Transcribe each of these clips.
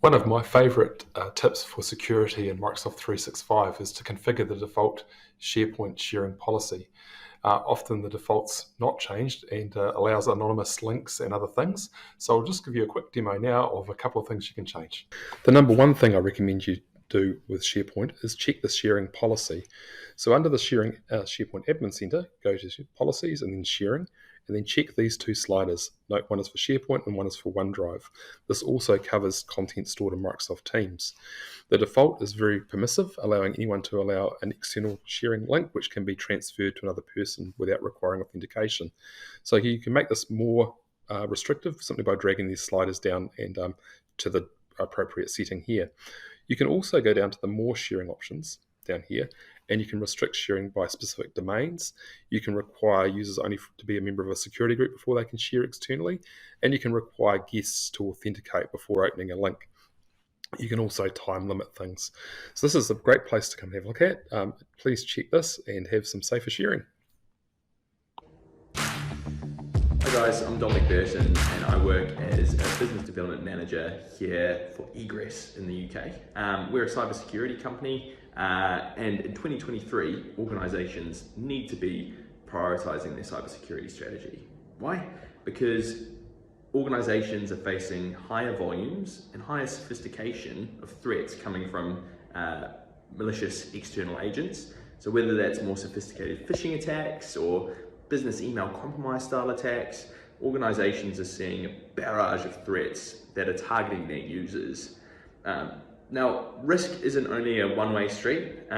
One of my favorite tips for security in Microsoft 365 is to configure the default SharePoint sharing policy. Often the default's not changed and allows anonymous links and other things. So I'll just give you a quick demo now of a couple of things you can change. The number one thing I recommend you do with SharePoint is check the sharing policy. So under the SharePoint Admin Center, go to Policies and then Sharing, and then check these two sliders. Note one is for SharePoint and one is for OneDrive. This also covers content stored in Microsoft Teams. The default is very permissive, allowing anyone to allow an external sharing link which can be transferred to another person without requiring authentication. So you can make this more restrictive simply by dragging these sliders down and to the appropriate setting here. You can also go down to the more sharing options down here, and you can restrict sharing by specific domains. You can require users only to be a member of a security group before they can share externally, and you can require guests to authenticate before opening a link. You can also time limit things. So this is a great place to come have a look at. Please check this and have some safer sharing. Hi guys, I'm Dominic Burton and I work as a business development manager here for Egress in the UK. We're a cybersecurity company and in 2023 organisations need to be prioritising their cybersecurity strategy. Why? Because organisations are facing higher volumes and higher sophistication of threats coming from malicious external agents. So whether that's more sophisticated phishing attacks or business email compromise style attacks, organizations are seeing a barrage of threats that are targeting their users. Now, risk isn't only a one-way street.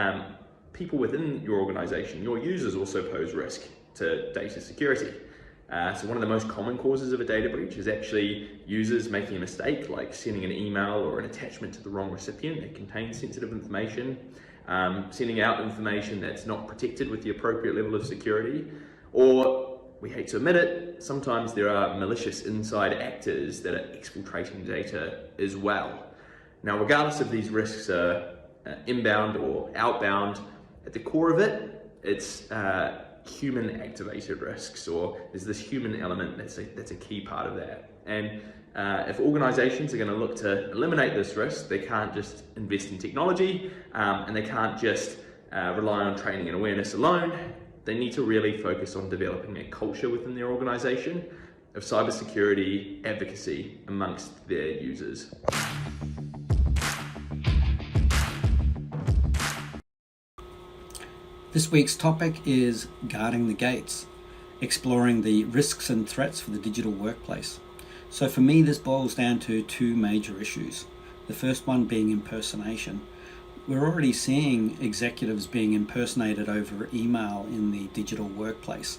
People within your organization, your users also pose risk to data security. So one of the most common causes of a data breach is actually users making a mistake, like sending an email or an attachment to the wrong recipient that contains sensitive information, sending out information that's not protected with the appropriate level of security, or, we hate to admit it, sometimes there are malicious inside actors that are exfiltrating data as well. Now, regardless if these risks are inbound or outbound, at the core of it, it's human activated risks, or there's this human element that's a key part of that. And if organizations are going to look to eliminate this risk, they can't just invest in technology and they can't just rely on training and awareness alone. They need to really focus on developing a culture within their organization of cybersecurity advocacy amongst their users. This week's topic is guarding the gates, exploring the risks and threats for the digital workplace. So for me, this boils down to two major issues. The first one being impersonation. We're already seeing executives being impersonated over email in the digital workplace.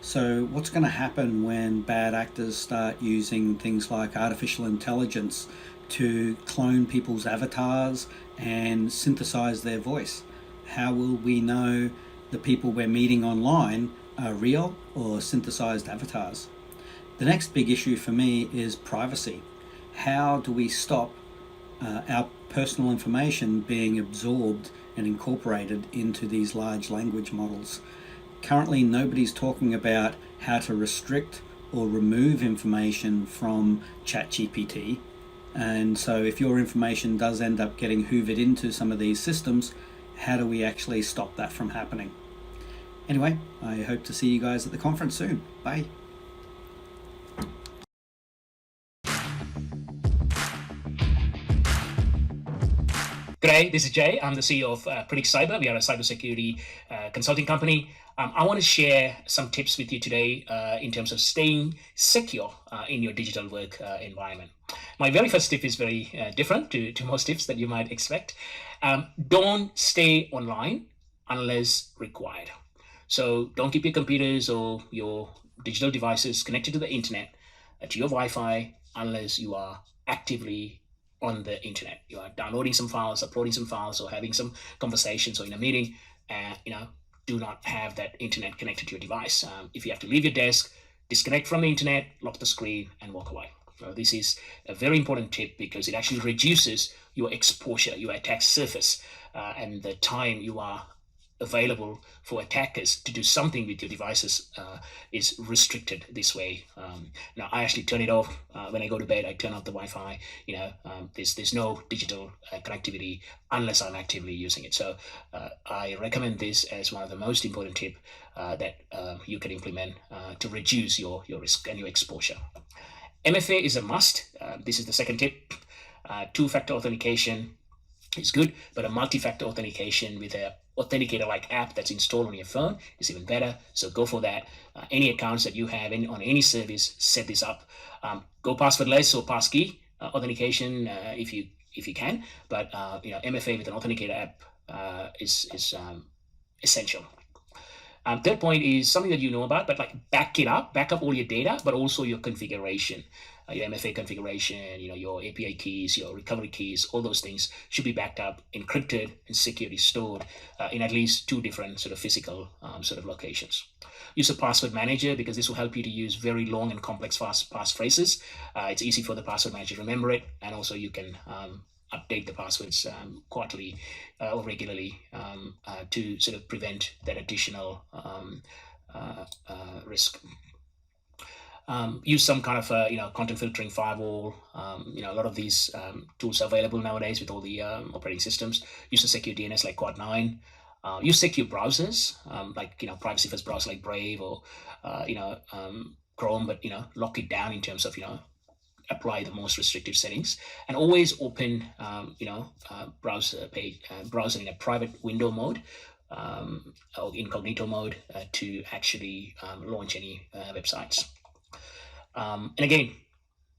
So what's going to happen when bad actors start using things like artificial intelligence to clone people's avatars and synthesize their voice? How will we know the people we're meeting online are real or synthesized avatars? The next big issue for me is privacy. How do we stop our personal information being absorbed and incorporated into these large language models? Currently, nobody's talking about how to restrict or remove information from ChatGPT. And so if your information does end up getting hoovered into some of these systems, how do we actually stop that from happening? Anyway, I hope to see you guys at the conference soon. Bye. G'day, this is Jay. I'm the CEO of Predict Cyber. We are a cybersecurity consulting company. I want to share some tips with you today in terms of staying secure in your digital work environment. My very first tip is very different to most tips that you might expect. Don't stay online unless required. So don't keep your computers or your digital devices connected to the internet, to your Wi-Fi, unless you are actively on the internet. You are downloading some files, uploading some files, or having some conversations, or in a meeting. Do not have that internet connected to your device. If you have to leave your desk, disconnect from the internet, lock the screen, and walk away. So this is a very important tip because it actually reduces your exposure, your attack surface, and the time you are available for attackers to do something with your devices is restricted this way. Now I actually turn it off when I go to bed, I turn off the Wi-Fi. There's no digital connectivity unless I'm actively using it. So I recommend this as one of the most important tip that you can implement to reduce your risk and your exposure. MFA is a must. This is the second tip. Two-factor authentication is good, but a multi-factor authentication with a authenticator-like app that's installed on your phone is even better. So go for that. Any accounts that you have on any service, set this up. Go passwordless or passkey authentication if you can. But MFA with an authenticator app is essential. Third point is something that you know about, but like back up all your data, but also your configuration. Your MFA configuration, your API keys, your recovery keys, all those things should be backed up, encrypted, and securely stored in at least 2 different sort of physical sort of locations. Use a password manager because this will help you to use very long and complex passphrases. It's easy for the password manager to remember it, and also you can update the passwords quarterly or regularly to sort of prevent that additional risk. Use some kind of content filtering firewall. A lot of these tools are available nowadays with all the operating systems. Use a secure DNS like Quad9. Use secure browsers like privacy first browser like Brave or Chrome, but lock it down in terms of apply the most restrictive settings, and always open browser in a private window mode or incognito mode to actually launch any websites. And again,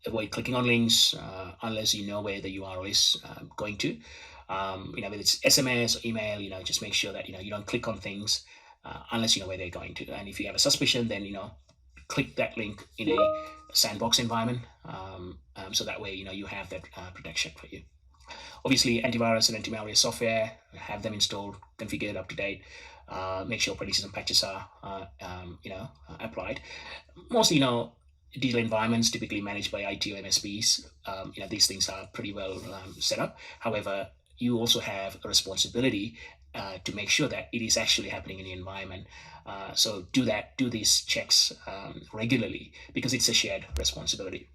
avoid clicking on links unless you know where the URL is going to. Whether it's SMS or email, just make sure that you don't click on things unless you know where they're going to. And if you have a suspicion, then click that link in a sandbox environment, so that way you have that protection for you. Obviously, antivirus and anti-malware software, have them installed, configured, up to date. Make sure operating system patches are applied. Mostly, digital environments typically managed by IT or MSPs. These things are pretty well set up. However, you also have a responsibility to make sure that it is actually happening in the environment. So do these checks regularly because it's a shared responsibility.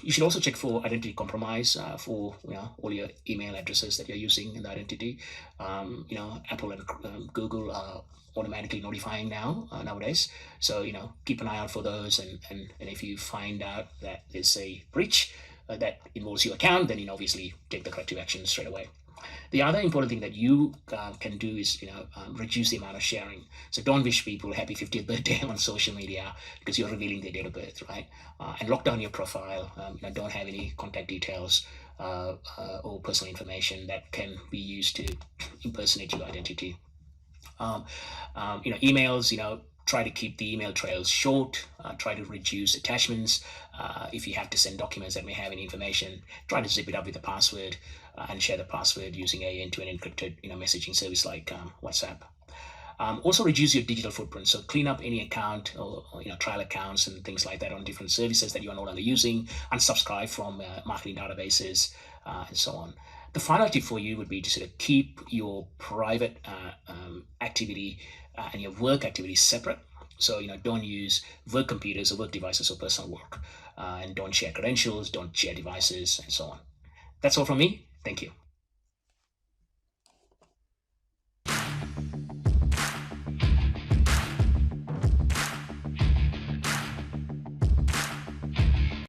You should also check for identity compromise for all your email addresses that you're using in the identity. Apple and Google are automatically notifying nowadays. So keep an eye out for those, and if you find out that there's a breach that involves your account, then obviously take the corrective action straight away. The other important thing that you can do is reduce the amount of sharing. So don't wish people happy 50th birthday on social media because you're revealing their date of birth, right? And lock down your profile. Don't have any contact details or personal information that can be used to impersonate your identity. Emails, try to keep the email trails short, try to reduce attachments. If you have to send documents that may have any information, try to zip it up with a password and share the password using a end-to-end encrypted messaging service like WhatsApp. Also reduce your digital footprint. So clean up any account or trial accounts and things like that on different services that you are no longer using, unsubscribe from marketing databases and so on. The final tip for you would be to sort of keep your private activity and your work activity separate. So don't use work computers or work devices for personal work, and don't share credentials, don't share devices, and so on. That's all from me. Thank you.